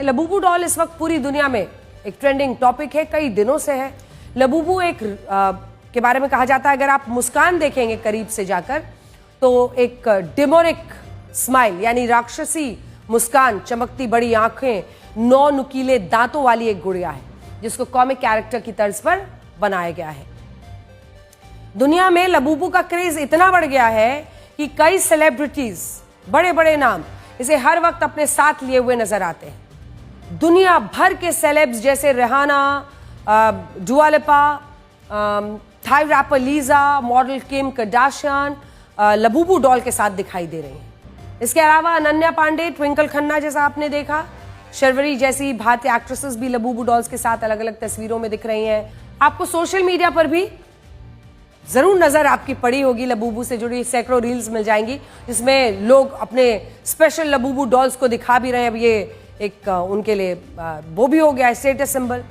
Labubu doll इस वक्त पूरी दुनिया में एक ट्रेंडिंग टॉपिक है, कई दिनों से है। लबूबू एक के बारे में कहा जाता है, अगर आप मुस्कान देखेंगे करीब से जाकर तो एक डेमोनिक स्माइल यानी राक्षसी मुस्कान, चमकती बड़ी आंखें, 9 नुकीले दांतों वाली एक गुड़िया है जिसको कॉमिक कैरेक्टर की तर्ज पर बनाया गया है। दुनिया में लबूबू का क्रेज इतना बढ़ गया है कि कई सेलिब्रिटीज, बड़े बड़े नाम इसे हर वक्त अपने साथ लिए हुए नजर आते हैं। दुनिया भर के सेलेब्स जैसे Rihanna, Dua Lipa, Thai rapper Lisa, model Kim Kardashian Labubu doll के साथ दिखाई दे रही हैं। इसके अलावा अनन्या पांडे, ट्विंकल खन्ना जैसा आपने देखा, शर्वरी जैसी भारतीय एक्ट्रेसेस भी लबूबू डॉल्स के साथ अलग अलग तस्वीरों में दिख रही हैं। आपको सोशल मीडिया पर भी जरूर नजर आपकी पड़ी होगी, लबूबू से जुड़ी सैकड़ों रील्स मिल जाएंगी जिसमें लोग अपने स्पेशल लबूबू डॉल्स को दिखा भी रहे हैं। अब ये एक उनके लिए वो भी हो गया है स्टेटस सिंबल।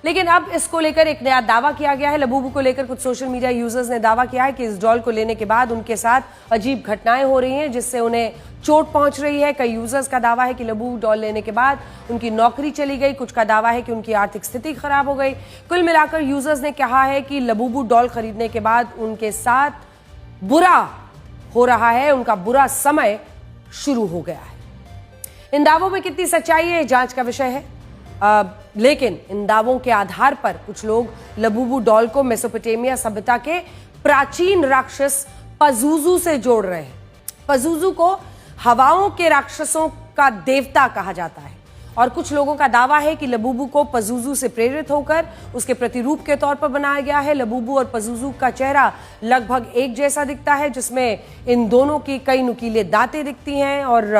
लेकिन अब इसको लेकर एक नया दावा किया गया है। लबूबू को लेकर कुछ सोशल मीडिया यूजर्स ने दावा किया है कि इस डॉल को लेने के बाद उनके साथ अजीब घटनाएं हो रही हैं जिससे उन्हें चोट पहुंच रही है। कई यूजर्स का दावा है कि लबूबू डॉल लेने के बाद उनकी नौकरी चली गई, कुछ का दावा है कि उनकी आर्थिक स्थिति खराब हो गई। कुल मिलाकर यूजर्स ने कहा है कि लबूबू डॉल खरीदने के बाद उनके साथ बुरा हो रहा है, उनका बुरा समय शुरू हो गया है। इन दावों में कितनी सच्चाई है, जांच का विषय है। लेकिन इन दावों के आधार पर कुछ लोग लबूबू डॉल को मेसोपोटामिया सभ्यता के प्राचीन राक्षस पजूजू से जोड़ रहे हैं। पजूजू को हवाओं के राक्षसों का देवता कहा जाता है और कुछ लोगों का दावा है कि लबूबू को पजूजू से प्रेरित होकर उसके प्रतिरूप के तौर पर बनाया गया है। लबूबू और पजूजू का चेहरा लगभग एक जैसा दिखता है, जिसमें इन दोनों की कई नुकीले दांतें दिखती हैं और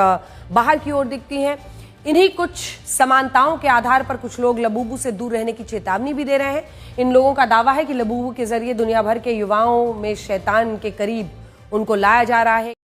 बाहर की ओर दिखती हैं। इन्हीं कुछ समानताओं के आधार पर कुछ लोग लबूबू से दूर रहने की चेतावनी भी दे रहे हैं। इन लोगों का दावा है कि लबूबू के जरिए दुनिया भर के युवाओं में शैतान के करीब उनको लाया जा रहा है।